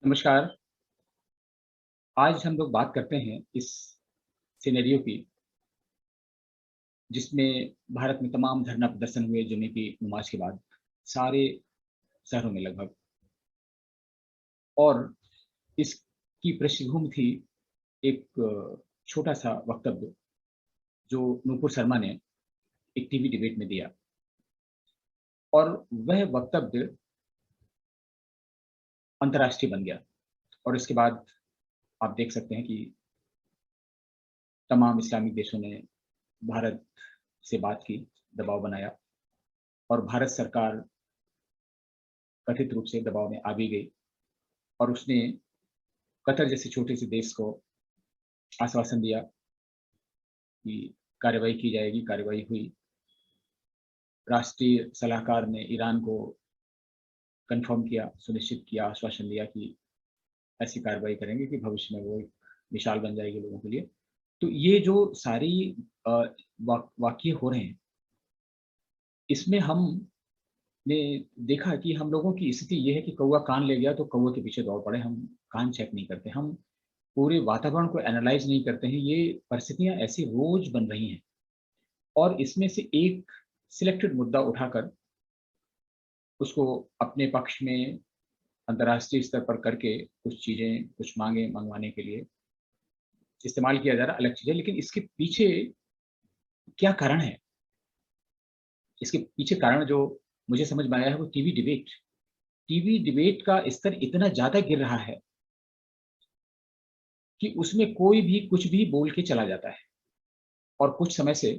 नमस्कार। आज हम लोग बात करते हैं इस सिनेरियो की जिसमें भारत में तमाम धरना प्रदर्शन हुए जुमे की नमाज के बाद सारे शहरों में लगभग। और इसकी पृष्ठभूमि थी एक छोटा सा वक्तव्य जो नूपुर शर्मा ने एक टीवी डिबेट में दिया। और वह वक्तव्य अंतर्राष्ट्रीय बन गया। और इसके बाद आप देख सकते हैं कि तमाम इस्लामिक देशों ने भारत से बात की, दबाव बनाया और भारत सरकार कथित रूप से दबाव में आ भी गई। और उसने कतर जैसे छोटे से देश को आश्वासन दिया कि कार्रवाई की जाएगी। कार्रवाई हुई। राष्ट्रीय सलाहकार ने ईरान को कंफर्म किया, सुनिश्चित किया, आश्वासन दिया कि ऐसी कार्रवाई करेंगे कि भविष्य में वो एक मिसाल बन जाएगी लोगों के लिए। तो ये जो सारी वाकये हो रहे हैं, इसमें हमने देखा कि हम लोगों की स्थिति ये है कि कौवा कान ले गया तो कौवे के पीछे दौड़ पड़े। हम कान चेक नहीं करते, हम पूरे वातावरण को एनालाइज नहीं करते हैं। ये परिस्थितियां ऐसी रोज बन रही हैं और इसमें से एक सिलेक्टेड मुद्दा उठाकर उसको अपने पक्ष में अंतर्राष्ट्रीय स्तर पर करके कुछ चीजें, कुछ मांगे मंगवाने के लिए इस्तेमाल किया जा रहा, अलग चीज है। लेकिन इसके पीछे क्या कारण है? इसके पीछे कारण जो मुझे समझ में आया है वो टीवी डिबेट का स्तर इतना ज्यादा गिर रहा है कि उसमें कोई भी कुछ भी बोल के चला जाता है। और कुछ समय से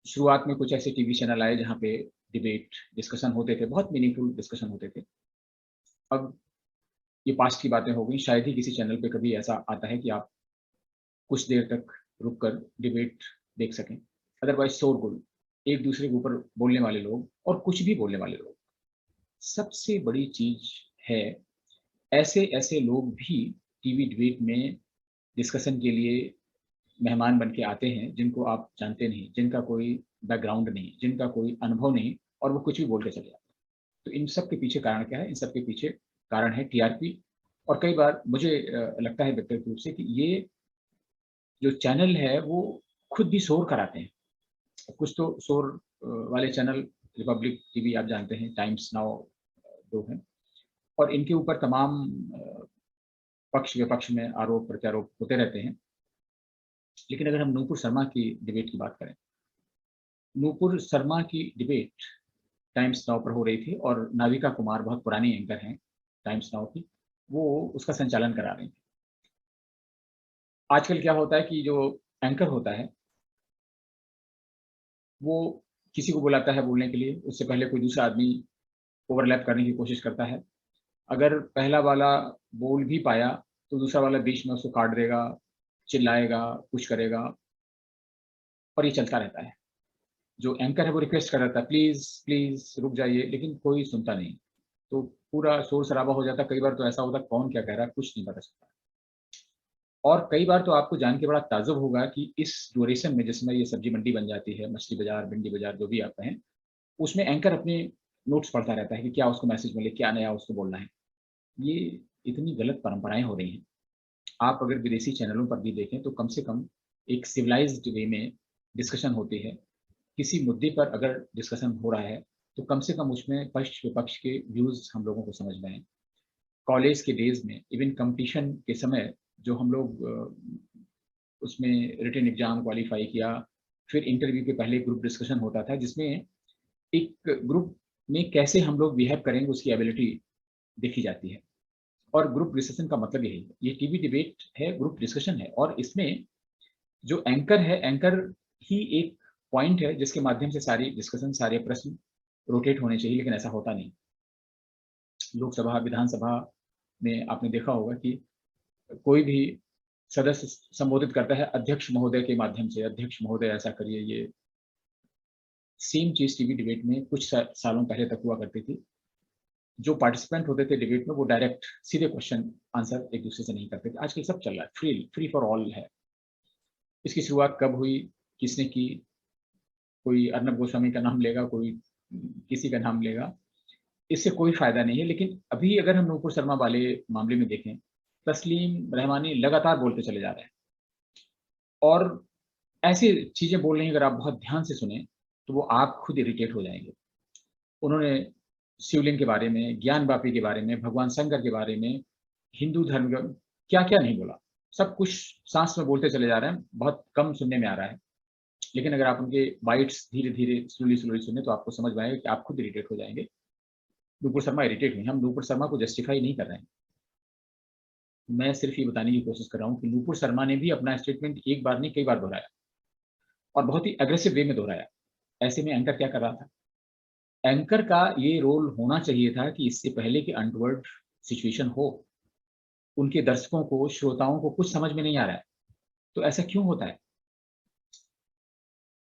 शुरुआत में कुछ ऐसे टीवी चैनल आए जहाँ पे डिबेट डिस्कशन होते थे, बहुत मीनिंगफुल डिस्कशन होते थे। अब ये पास्ट की बातें हो गई। शायद ही किसी चैनल पे कभी ऐसा आता है कि आप कुछ देर तक रुक कर डिबेट देख सकें। अदरवाइज शोरगुल, एक दूसरे के ऊपर बोलने वाले लोग और कुछ भी बोलने वाले लोग। सबसे बड़ी चीज है, ऐसे ऐसे लोग भी टीवी डिबेट में डिस्कशन के लिए मेहमान बन के आते हैं जिनको आप जानते नहीं, जिनका कोई बैकग्राउंड नहीं, जिनका कोई अनुभव नहीं, और वो कुछ भी बोल के चले जाते हैं। तो इन सब के पीछे कारण क्या है? इन सब के पीछे कारण है टीआरपी। और कई बार मुझे लगता है व्यक्तिगत रूप से कि ये जो चैनल है वो खुद भी शोर कराते हैं। कुछ तो शोर वाले चैनल, रिपब्लिक टीवी आप जानते हैं, टाइम्स नाउ, दो हैं। और इनके ऊपर तमाम पक्ष विपक्ष में आरोप प्रत्यारोप होते रहते हैं। लेकिन अगर हम नूपुर शर्मा की डिबेट की बात करें, नूपुर शर्मा की डिबेट टाइम्स नाउ पर हो रही थी और नाविका कुमार बहुत पुरानी एंकर हैं टाइम्स नाउ की, वो उसका संचालन करा रही थी। आजकल क्या होता है कि जो एंकर होता है वो किसी को बुलाता है बोलने के लिए, उससे पहले कोई दूसरा आदमी ओवरलैप करने की कोशिश करता है। अगर पहला वाला बोल भी पाया तो दूसरा वाला बीच में उसको काट देगा, चिल्लाएगा, कुछ करेगा, और ये चलता रहता है। जो एंकर है वो रिक्वेस्ट कर रहा था, प्लीज प्लीज रुक जाइए, लेकिन कोई सुनता नहीं। तो पूरा शोर शराबा हो जाता। कई बार तो ऐसा होता कौन क्या कह रहा है कुछ नहीं पता चलता। और कई बार तो आपको जान के बड़ा ताज्जुब होगा कि इस ड्यूरेशन में जिसमें ये सब्जी मंडी बन जाती है, मछली बाजार, भिंडी बाजार, जो भी आप कहें, उसमें एंकर अपने नोट्स पढ़ता रहता है कि क्या उसको मैसेज मिले, क्या नया उसको बोलना है। ये इतनी गलत परंपराएं हो रही हैं। आप अगर विदेशी चैनलों पर भी देखें तो कम से कम एक सिविलाइज्ड वे में डिस्कशन होती है। किसी मुद्दे पर अगर डिस्कशन हो रहा है तो कम से कम उसमें पक्ष विपक्ष के व्यूज हम लोगों को समझ में आए। कॉलेज के डेज में इवन कंपटीशन के समय जो हम लोग उसमें रिटन एग्जाम क्वालिफाई किया, फिर इंटरव्यू के पहले ग्रुप डिस्कशन होता था जिसमें एक ग्रुप में कैसे हम लोग बिहेव करेंगे उसकी एबिलिटी देखी जाती है। और ग्रुप डिस्कशन का मतलब यही है, ये टीवी डिबेट है, ग्रुप डिस्कशन है। और इसमें जो एंकर है, एंकर ही एक पॉइंट है जिसके माध्यम से सारी डिस्कशन, सारे प्रश्न रोटेट होने चाहिए, लेकिन ऐसा होता नहीं। लोकसभा, विधानसभा में आपने देखा होगा कि कोई भी सदस्य संबोधित करता है अध्यक्ष महोदय के माध्यम से, अध्यक्ष महोदय ऐसा करिए। ये सेम चीज टीवी डिबेट में कुछ सालों पहले तक हुआ करती थी। जो पार्टिसिपेंट होते थे डिबेट में वो डायरेक्ट सीधे क्वेश्चन आंसर एक दूसरे से नहीं करते थे। आजकल सब चल रहा है, फ्री फ्री फॉर ऑल है। इसकी शुरुआत कब हुई, किसने की? कोई अर्नब गोस्वामी का नाम लेगा, कोई किसी का नाम लेगा। इससे कोई फ़ायदा नहीं है। लेकिन अभी अगर हम नूपुर शर्मा वाले मामले में देखें, तस्लीम रहमानी लगातार बोलते चले जा रहे हैं और ऐसी चीज़ें बोल रही हैं, अगर आप बहुत ध्यान से सुनें, तो वो आप खुद इरिटेट हो जाएँगे। उन्होंने शिवलिंग के बारे में, ज्ञान-वापी के बारे में, भगवान शंकर के बारे में, हिंदू धर्म का क्या-क्या नहीं बोला। सब कुछ साँस में बोलते चले जा रहे हैं, बहुत कम सुनने में आ रहा है। लेकिन अगर आप उनके बाइट्स धीरे-धीरे, स्लोली-स्लोली सुने, तो आपको समझ में आएगा कि आप खुद इरिटेट हो जाएँगे। नुपुर शर्मा इरिटेट हुई हैं, हम नुपुर शर्मा को जस्टिफाई नहीं कर रहे हैं। मैं सिर्फ़ ये बताने की कोशिश कर रहा हूँ कि नुपुर शर्मा ने भी अपना स्टेटमेंट एक बार नहीं, कई बार दोहराया और बहुत ही एग्रेसिव वे में दोहराया। ऐसे में एंकर क्या कर रहा था? एंकर का ये रोल होना चाहिए था कि इससे पहले कि अनटोवर्ड सिचुएशन हो, उनके दर्शकों को, श्रोताओं को कुछ समझ में नहीं आ रहा है, तो ऐसा क्यों होता है?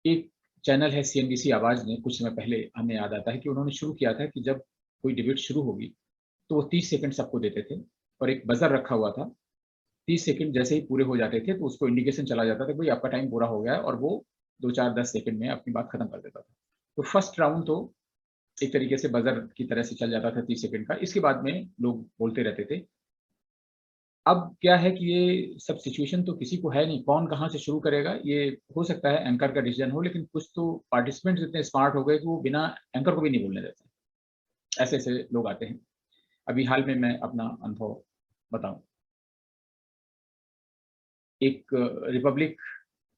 एक चैनल है सीएनबीसी आवाज़ ने कुछ समय पहले हमें याद आता है कि उन्होंने शुरू किया था कि जब कोई डिबेट शुरू होगी, तो वो 30 सेकंड सबको देते थे और एक बज़र रखा हुआ था। 30 सेकंड जैसे ही पूरे हो जाते थे, तो उसको इंडिकेशन चला जाता था कि भई आपका टाइम पूरा हो गया है और वो 2, 4, 10 सेकंड में अपनी बात खत्म कर देता था। तो फर्स्ट राउंड तो एक तरीके से बज़र की तरह से चल जाता था 30 सेकंड का, इसके बाद में लोग बोलते रहते थे। अब क्या है कि ये सब सिचुएशन तो किसी को है नहीं, कौन कहाँ से शुरू करेगा, ये हो सकता है एंकर का डिसीजन हो, लेकिन कुछ तो पार्टिसिपेंट्स इतने स्मार्ट हो गए कि वो बिना एंकर को भी नहीं बोलने देते। ऐसे-ऐसे लोग आते हैं। अभी हाल में मैं अपना अनुभव बताऊँ, एक रिपब्लिक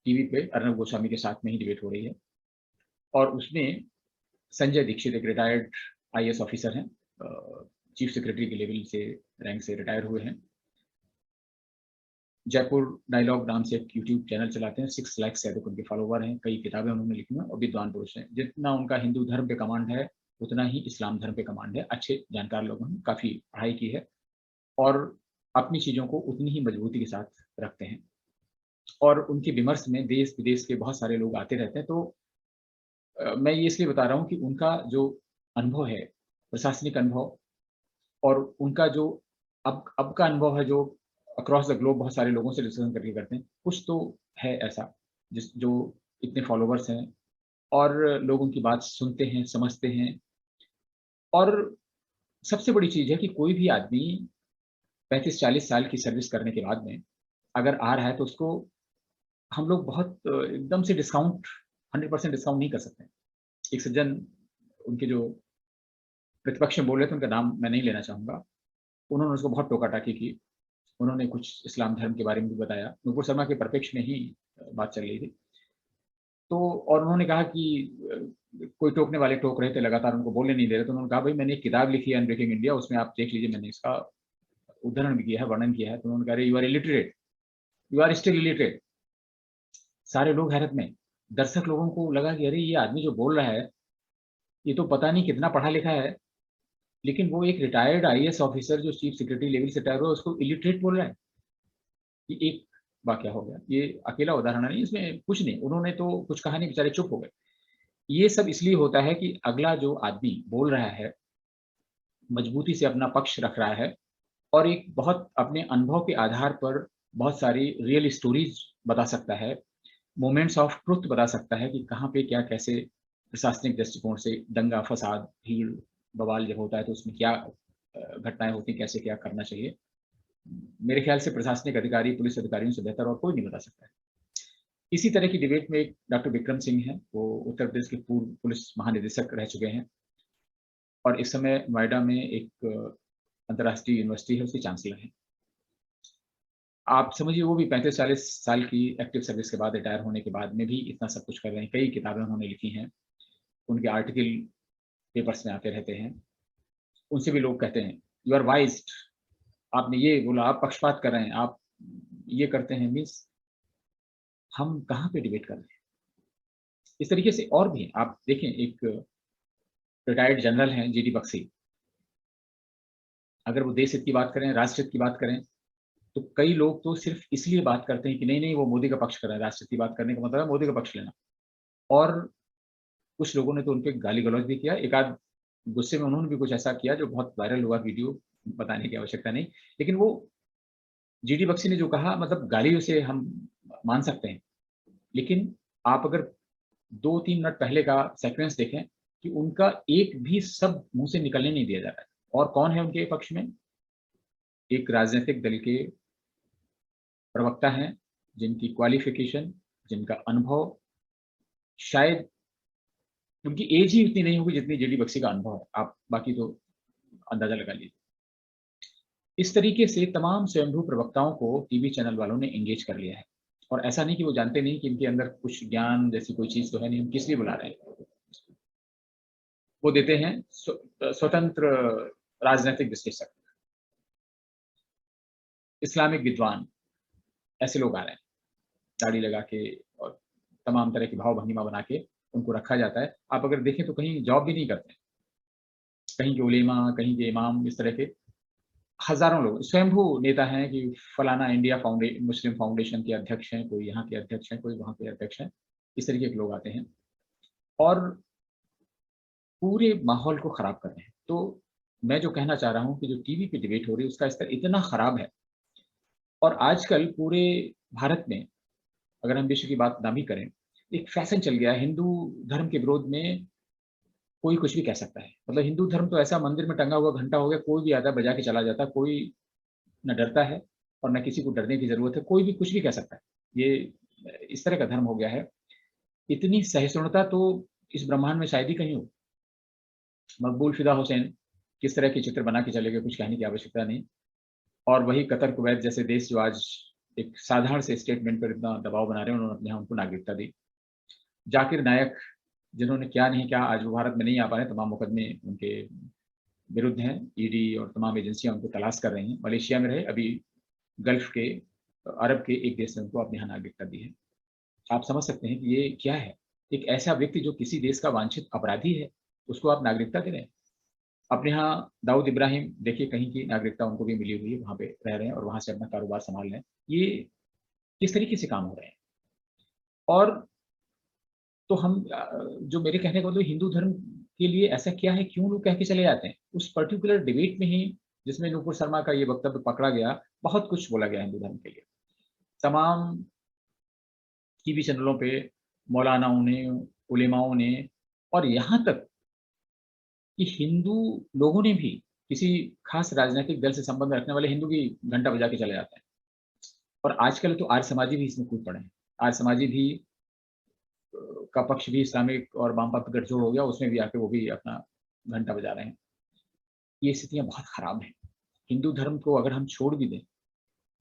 टीवी पे अर्नब गोस्वामी के साथ में ही डिबेट हो रही है और उसमें संजय दीक्षित एक रिटायर्ड आईएएस ऑफिसर हैं, चीफ सेक्रेटरी के लेवल से रैंक से रिटायर हुए हैं। जयपुर डायलॉग नाम से एक यूट्यूब चैनल चलाते हैं, 6 लाख से अधिक उनके फॉलोवर हैं, कई किताबें उन्होंने लिखी हैं और विद्वान पुरुष हैं। जितना उनका हिंदू धर्म पे कमांड है, उतना ही इस्लाम धर्म पे कमांड है। अच्छे जानकार लोग हैं, काफ़ी पढ़ाई की है और अपनी चीज़ों को उतनी ही मजबूती के साथ रखते हैं और उनके विमर्श में देश-विदेश के बहुत सारे लोग आते रहते हैं। तो मैं ये इसलिए बता रहा हूँ कि उनका जो अनुभव है, प्रशासनिक अनुभव और उनका जो अब का अनुभव है, जो अक्रॉस द ग्लोब बहुत सारे लोगों से डिस्कशन करके करते हैं, कुछ तो है ऐसा जो इतने फॉलोवर्स हैं और लोग उनकी बात सुनते हैं, समझते हैं और सबसे बड़ी चीज़ है कि कोई भी आदमी 35-40 साल की सर्विस करने के बाद में अगर आ रहा है, तो उसको हम लोग बहुत एकदम से डिस्काउंट 100% डिस्काउंट नहीं कर सकते। एक सज्जन, उनके जो प्रतिपक्ष में बोल रहे थे, उनका नाम मैं नहीं लेना चाहूँगा, उन्होंने उसको बहुत टोका-टाकी की। उन्होंने कुछ इस्लाम धर्म के बारे में भी बताया। नुपुर शर्मा के परिप्रेक्ष्य में ही बात चल रही थी। तो और उन्होंने कहा कि कोई टोकने वाले टोक रहे थे, लगातार उनको बोलने नहीं दे रहे, तो उन्होंने कहा, "भई मैंने एक किताब लिखी है अनब्रेकिंग इंडिया, उसमें आप देख लीजिए, मैंने इसका उद्धरण भी किया है, वर्णन किया है।" तो उन्होंने कहा, "अरे! You are illiterate, you are still illiterate." सारे लोग हैरत में। दर्शक लोगों को लगा कि अरे! ये आदमी जो बोल रहा है, ये तो पता नहीं कितना पढ़ा-लिखा है, लेकिन वो एक रिटायर्ड आईएएस ऑफिसर जो चीफ सेक्रेटरी लेवल से रिटायर हुआ, उसको इलिटरेट बोल रहा है। ये एक वाकया हो गया। ये अकेला उदाहरण नहीं, इसमें कुछ नहीं, उन्होंने तो कुछ कहा नहीं, बेचारे चुप हो गए। ये सब इसलिए होता है कि अगला जो आदमी बोल रहा है, मजबूती से अपना पक्ष रख रहा है और एक बहुत अपने अनुभव के आधार पर बहुत सारी रियल स्टोरीज़ बता सकता है, मोमेंट्स ऑफ ट्रुथ बता सकता है कि कहाँ पे क्या कैसे प्रशासनिक दृष्टिकोण से दंगा, फसाद, भीड़, बवाल जब होता है तो उसमें क्या घटनाएँ होती हैं, कैसे क्या करना चाहिए। मेरे ख्याल से प्रशासनिक अधिकारी, पुलिस अधिकारियों से बेहतर और कोई नहीं बता सकता है। इसी तरह की डिबेट में एक डॉक्टर विक्रम सिंह हैं, वो उत्तर प्रदेश के पूर्व पुलिस महानिदेशक रह चुके हैं और इस समय नोएडा में एक अंतर्राष्ट्रीय यूनिवर्सिटी है, उसके चांसलर हैं। आप समझिए वो भी 35-40 साल की एक्टिव सर्विस के बाद, रिटायर होने के बाद में भी इतना सब कुछ कर रहे हैं। कई किताबें उन्होंने लिखी हैं, उनके आर्टिकल पेपर्स में आते रहते हैं। उनसे भी लोग कहते हैं, "यू आर वाइज्ड, आपने ये बोला, आप पक्षपात कर रहे हैं, आप ये करते हैं।" मीन्स हम कहाँ पे डिबेट कर रहे हैं? इस तरीके से और भी हैं। आप देखें, एक रिटायर्ड जनरल हैं जीडी बख्शी, अगर वो देश हित की बात करें, राष्ट्र हित की बात करें, तो कई लोग तो सिर्फ़ इसलिए बात करते हैं कि नहीं, नहीं वो मोदी का पक्ष कर रहा है, राष्ट्र हित की बात करने का मतलब है मोदी का पक्ष लेना। और कुछ लोगों ने तो उनपे गाली-गलौज भी किया, एक-आध गुस्से में उन्होंने भी कुछ ऐसा किया जो बहुत वायरल हुआ वीडियो, बताने की आवश्यकता नहीं। लेकिन वो जीडी बख्शी ने जो कहा, मतलब गाली उसे हम मान सकते हैं, लेकिन आप अगर 2-3 मिनट पहले का सीक्वेंस देखें, कि उनका एक भी शब्द मुँह से निकलने नहीं दिया जा रहा है। और कौन है उनके पक्ष में? एक राजनीतिक दल के प्रवक्ता हैं, जिनकी क्वालिफ़िकेशन, जिनका अनुभव शायद उनकी एज ही उतनी नहीं होगी जितनी जेडी बक्सी का अनुभव है। आप बाकी तो अंदाज़ा लगा लीजिए। इस तरीके से तमाम स्वयंभू प्रवक्ताओं को टीवी चैनल वालों ने एंगेज कर लिया है। और ऐसा नहीं कि वो जानते नहीं कि इनके अंदर कुछ ज्ञान जैसी कोई चीज़ तो है नहीं, हम किस लिए बुला रहे हैं। वो देते हैं स्वतंत्र राजनैतिक विश्लेषक, इस्लामिक विद्वान, ऐसे लोग आ रहे हैं, दाढ़ी लगा के और तमाम तरह की भाव भंगिमा बना के उनको रखा जाता है। आप अगर देखें तो कहीं जॉब भी नहीं करते हैं। कहीं के उलेमा, कहीं के इमाम, इस तरह के हज़ारों लोग स्वयंभू नेता हैं कि फलाना इंडिया मुस्लिम फाउंडेशन के अध्यक्ष हैं, कोई यहाँ के अध्यक्ष हैं, कोई वहाँ के अध्यक्ष हैं। इस तरीके के लोग आते हैं और पूरे माहौल को ख़राब कर रहे हैं। तो मैं जो कहना चाह रहा हूँ कि जो टीवी पे डिबेट हो रही है उसका स्तर इतना ख़राब है और आजकल पूरे भारत में अगर हम विश्व की बात ना भी करें, एक फ़ैशन चल गया है हिंदू धर्म के विरोध में कोई कुछ भी कह सकता है। मतलब हिंदू धर्म तो ऐसा मंदिर में टंगा हुआ घंटा हो गया, कोई भी आता है बजा के चला जाता है, कोई ना डरता है और ना किसी को डरने की ज़रूरत है, कोई भी कुछ भी कह सकता है। ये इस तरह का धर्म हो गया है। इतनी सहिष्णुता तो इस ब्रह्मांड में शायद ही कहीं हो। मकबूल फ़िदा हुसैन किस तरह के चित्र बना के चले गए, कुछ कहने की आवश्यकता नहीं। और वही कतर, कुवैत जैसे देश जो आज एक साधारण से स्टेटमेंट पर इतना दबाव बना रहे हैं, उन्होंने अपने यहाँ उनको नागरिकता दी। जाकिर नायक जिन्होंने क्या नहीं किया, आज वो भारत में नहीं आ पा रहे, तमाम मुकदमे उनके विरुद्ध हैं। ईडी और तमाम एजेंसियाँ उनको तलाश कर रही हैं। मलेशिया में रहे, अभी गल्फ़ के अरब के एक देश ने उनको अपने यहाँ नागरिकता दी है। आप समझ सकते हैं कि ये क्या है? एक ऐसा व्यक्ति जो किसी देश का वांछित अपराधी है, उसको आप नागरिकता दे रहे हैं। अपने यहाँ दाऊद इब्राहिम देखिए कहीं की नागरिकता उनको भी मिली हुई है, वहाँ पे रह रहे हैं और वहाँ से अपना कारोबार सँभाल रहे हैं। ये किस तरीके से काम हो रहे हैं? और तो हम जो मेरे कहने का मतलब हिंदू धर्म के लिए ऐसा क्या है, क्यों लोग कह के चले जाते हैं? उस पर्टिकुलर डिबेट में ही जिसमें नूपुर शर्मा का ये वक्तव्य पकड़ा गया, बहुत कुछ बोला गया हिंदू धर्म के लिए। तमाम टीवी चैनलों पे मौलानाओं ने, उलेमाओं ने और यहाँ तक कि हिंदू लोगों ने भी किसी खास राजनीतिक दल से संबंध रखने वाले हिंदू भी घंटा बजा के चले जाते हैं। और आजकल तो आर्य समाजी भी इसमें कूद पड़े हैं। आर्य समाजी भी का पक्ष भी इस्लामिक और वामपंथ गठजोड़ हो गया, उसमें भी आके वो भी अपना घंटा बजा रहे हैं। ये स्थितियाँ बहुत खराब हैं। हिंदू धर्म को अगर हम छोड़ भी दें,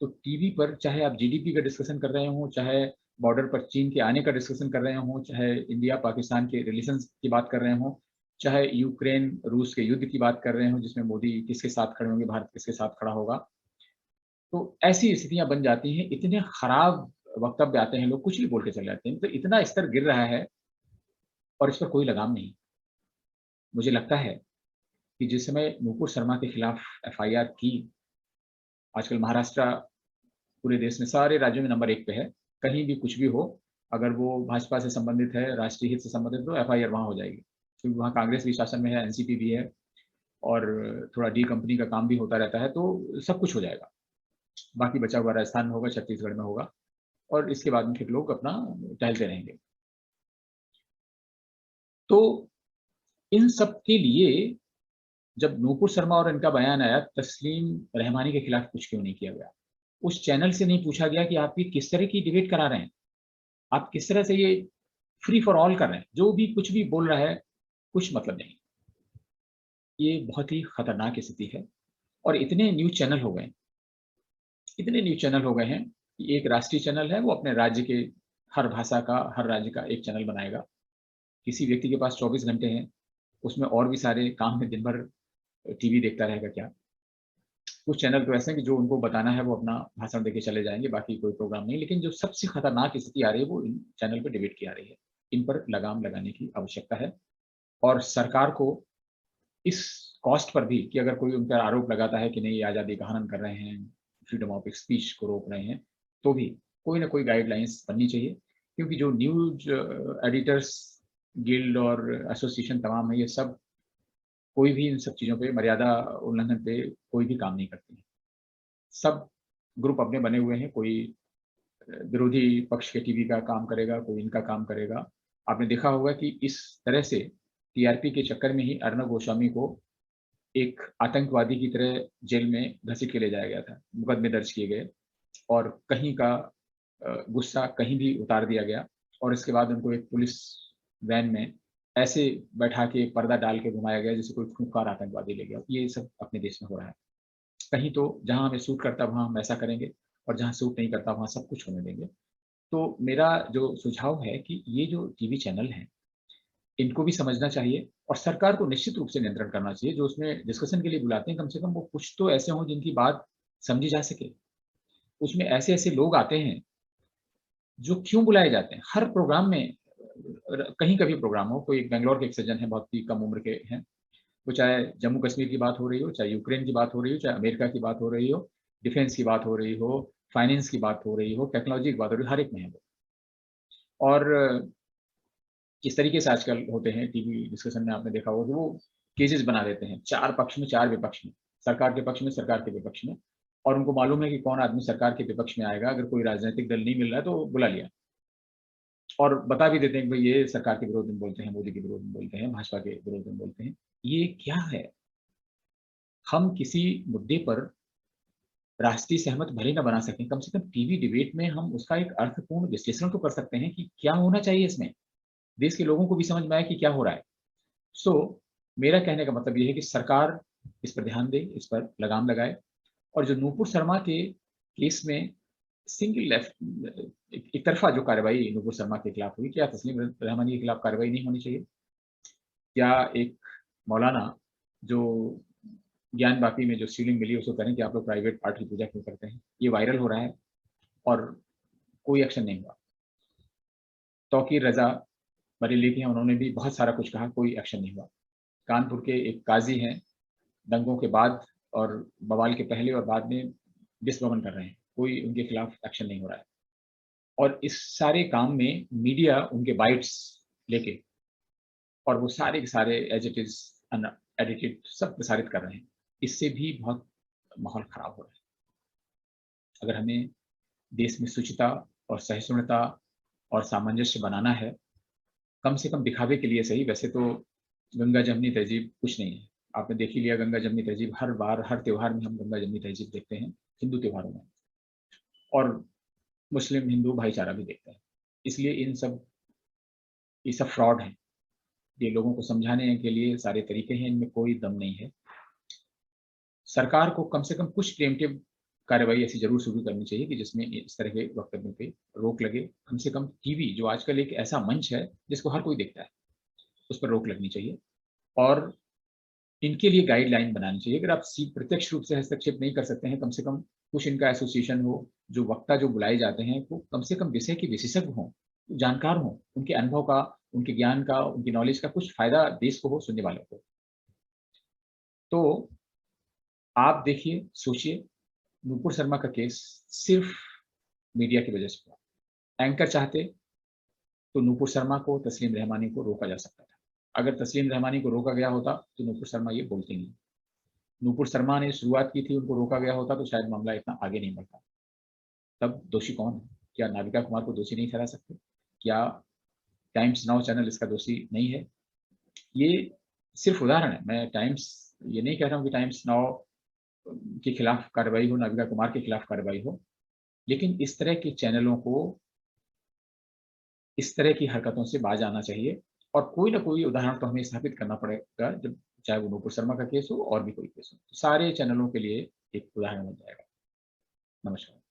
तो टीवी पर चाहे आप जीडीपी का डिस्कशन कर रहे हों, चाहे बॉर्डर पर चीन के आने का डिस्कशन कर रहे हों, चाहे इंडिया-पाकिस्तान के रिलेशंस की बात कर रहे हों, चाहे यूक्रेन-रूस के युद्ध की बात कर रहे हों, जिसमें मोदी किसके साथ खड़े होंगे, भारत किसके साथ खड़ा होगा। तो ऐसी स्थितियाँ बन जाती हैं, इतने खराब वक्तव्य आते हैं, लोग कुछ भी बोल के चले जाते हैं। तो इतना स्तर गिर रहा है और इस पर कोई लगाम नहीं। मुझे लगता है कि जिस समय नुपुर शर्मा के खिलाफ एफआईआर की, आजकल महाराष्ट्र पूरे देश में सारे राज्यों में नंबर 1 पे है। कहीं भी कुछ भी हो, अगर वो भाजपा से संबंधित है, राष्ट्रीय हित से संबंधित है, तो एफआईआर वहाँ हो जाएगी। क्योंकि वहाँ कांग्रेस भी शासन में है, एनसीपी भी है और थोड़ा डी कंपनी का काम भी होता रहता है, तो सब कुछ हो जाएगा। बाकी बचा हुआ राजस्थान में होगा, छत्तीसगढ़ में होगा और इसके बाद में फिर लोग अपना टहलते रहेंगे। तो इन सब के लिए जब नूपुर शर्मा और इनका बयान आया, तस्लीम रहमानी के खिलाफ कुछ क्यों नहीं किया गया? उस चैनल से नहीं पूछा गया कि आप ये किस तरह की डिबेट करा रहे हैं? आप किस तरह से ये फ्री फॉर ऑल कर रहे हैं? जो भी कुछ भी बोल रहा है, कुछ मतलब नहीं। ये बहुत ही खतरनाक स्थिति है और इतने न्यूज़ चैनल हो गए, इतने न्यूज़ चैनल हो गए हैं कि एक राष्ट्रीय चैनल है, वो अपने राज्य के हर भाषा का, हर राज्य का एक चैनल बनाएगा। किसी व्यक्ति के पास 24 घंटे हैं, उसमें और भी सारे काम है, दिन भर टीवी देखता रहेगा क्या? कुछ चैनल तो ऐसे हैं कि जो उनको बताना है वो अपना भाषण देके चले जाएँगे, बाकी कोई प्रोग्राम नहीं। लेकिन जो सबसे खतरनाक स्थिति आ रही है वो इन चैनल पे डिबेट की आ रही है। इन पर लगाम लगाने की आवश्यकता है और सरकार को इस कॉस्ट पर भी कि अगर कोई उन पर आरोप लगाता है कि नहीं, ये आज़ादी का हनन कर रहे हैं, फ्रीडम ऑफ स्पीच को रोक रहे हैं, तो भी कोई ना कोई गाइडलाइंस बननी चाहिए। क्योंकि जो न्यूज़ एडिटर्स गिल्ड और एसोसिएशन तमाम है, ये सब कोई भी इन सब चीज़ों पे मर्यादा उल्लंघन पे कोई भी काम नहीं करती है। सब ग्रुप अपने बने हुए हैं, कोई विरोधी पक्ष के टीवी का काम करेगा, कोई इनका काम करेगा। आपने देखा होगा कि इस तरह से टीआरपी के चक्कर में ही अर्नब गोस्वामी को एक आतंकवादी की तरह जेल में घसीट के ले जाया गया था। मुकदमे दर्ज किए गए और कहीं का गुस्सा कहीं भी उतार दिया गया और इसके बाद उनको एक पुलिस वैन में ऐसे बैठा के पर्दा डाल के घुमाया गया जैसे कोई खूंखार आतंकवादी ले गया। ये सब अपने देश में हो रहा है। कहीं तो जहाँ हमें सूट करता है वहाँ हम ऐसा करेंगे और जहाँ सूट नहीं करता वहाँ सब कुछ होने देंगे। तो मेरा जो सुझाव है कि ये जो टीवी चैनल हैं, इनको भी समझना चाहिए और सरकार को निश्चित रूप से नियंत्रण करना चाहिए। जो उसमें डिस्कशन के लिए बुलाते हैं, कम से कम वो कुछ तो ऐसे हों जिनकी बात समझी जा सके। उसमें ऐसे-ऐसे लोग आते हैं, जो क्यों बुलाए जाते हैं? हर प्रोग्राम में कहीं का भी प्रोग्राम हो, कोई बैंगलोर के एक सज्जन हैं, बहुत ही कम उम्र के हैं। वो चाहे जम्मू-कश्मीर की बात हो रही हो, चाहे यूक्रेन की बात हो रही हो, चाहे अमेरिका की बात हो रही हो, डिफेंस की बात हो रही हो, फाइनेंस की बात हो रही हो, टेक्नोलॉजी की बात हो रही हो, हर एक में है वो। और किस तरीके से आजकल होते हैं टीवी डिस्कशन में आपने देखा होगा कि वो केसेस बना देते हैं, 4 पक्ष में, 4 विपक्ष में, सरकार के पक्ष में, सरकार के विपक्ष में और उनको मालूम है कि कौन आदमी सरकार के विपक्ष में आएगा, अगर कोई राजनीतिक दल नहीं मिल रहा है तो बुला लिया। और बता भी देते हैं कि भई ये सरकार के विरोध में बोलते हैं, मोदी के विरोध में बोलते हैं, भाजपा के विरोध में बोलते हैं। ये क्या है? हम किसी मुद्दे पर राष्ट्रीय सहमत भले ना बना सकें, कम से कम टीवी डिबेट में हम उसका एक अर्थपूर्ण विश्लेषण तो कर सकते हैं कि क्या होना चाहिए इसमें? देश के लोगों को भी समझ में आए कि क्या हो रहा है। सो मेरा कहने का मतलब ये है कि सरकार इस पर ध्यान दे, इस पर लगाम लगाए और जो नूपुर शर्मा के केस में सिंगल एक तरफ़ा जो कार्रवाई नूपुर शर्मा के खिलाफ हुई, क्या तस्लीम रहमानी के खिलाफ कार्रवाई नहीं होनी चाहिए? क्या एक मौलाना जो ज्ञान वापी में जो सीलिंग मिली उसको कहें कि आप लोग प्राइवेट पार्ट की पूजा क्यों करते हैं? ये वायरल हो रहा है और कोई एक्शन नहीं हुआ। तौकीर रज़ा बरेली की हैं, उन्होंने भी बहुत सारा कुछ कहा, कोई एक्शन नहीं हुआ। कानपुर के एक काज़ी हैं, दंगों के बाद और बवाल के पहले और बाद में डिसगवर्न कर रहे हैं, कोई उनके खिलाफ एक्शन नहीं हो रहा है। और इस सारे काम में मीडिया उनके बाइट्स लेके और वो सारे के सारे एज़ इट इज़ अनएडिटेड सब प्रसारित कर रहे हैं। इससे भी बहुत माहौल खराब हो रहा है। अगर हमें देश में शुचिता और सहिष्णुता और सामंजस्य बनाना है, कम से कम दिखावे के लिए सही, वैसे तो गंगा-जमुनी तहज़ीब कुछ नहीं है। आपने देख ही लिया गंगा-जमुनी तहज़ीब हर बार, हर त्योहार में हम गंगा-जमुनी तहज़ीब देखते हैं, हिंदू त्योहारों में और मुस्लिम हिंदू भाईचारा भी देखते हैं। इसलिए ये सब फ्रॉड हैं। ये लोगों को समझाने के लिए सारे तरीके हैं, इनमें कोई दम नहीं है। सरकार को कम से कम कुछ प्रिएम्प्टिव कार्रवाई ऐसी ज़रूर शुरू करनी चाहिए कि जिसमें इस तरह के वक्तव्यों पे रोक लगे। कम से कम टीवी जो आजकल एक ऐसा मंच है, जिसको हर कोई देखता है, उस पर रोक लगनी चाहिए और इनके लिए गाइडलाइन बनानी चाहिए। अगर आप प्रत्यक्ष रूप से हस्तक्षेप नहीं कर सकते हैं, कम से कम कुछ इनका एसोसिएशन हो, जो वक्ता जो बुलाए जाते हैं, वो कम से कम विषय के विशेषज्ञ हों, जानकार हों, उनके अनुभव का, उनके ज्ञान का, उनकी नॉलेज का कुछ फ़ायदा देश को हो, सुनने वालों को। तो आप देखिए, सोचिए, नुपुर शर्मा का केस सिर्फ़ मीडिया की वजह से हुआ। एंकर चाहते तो नुपुर शर्मा को, तस्लीम रहमानी को रोका जा सकता था। अगर तस्लीम रहमानी को रोका गया होता, तो नुपुर शर्मा ये बोलती नहीं। नुपुर शर्मा ने शुरुआत की थी, उनको रोका गया होता तो शायद मामला इतना आगे नहीं बढ़ता। तब दोषी कौन है? क्या नाविका कुमार को दोषी नहीं ठहरा सकते? क्या टाइम्स नाउ चैनल इसका दोषी नहीं है? ये सिर्फ़ उदाहरण है। मैं टाइम्स ये नहीं कह रहा हूँ कि टाइम्स नाउ के खिलाफ कार्रवाई हो, नाविका कुमार के खिलाफ कार्रवाई हो, लेकिन इस तरह के चैनलों को इस तरह की हरकतों से बाज़ आना चाहिए और कोई ना कोई उदाहरण तो हमें स्थापित करना पड़ेगा, जब चाहे वो नुपुर शर्मा का केस हो और भी कोई केस हो। सारे चैनलों के लिए एक उदाहरण बन जाएगा। नमस्कार।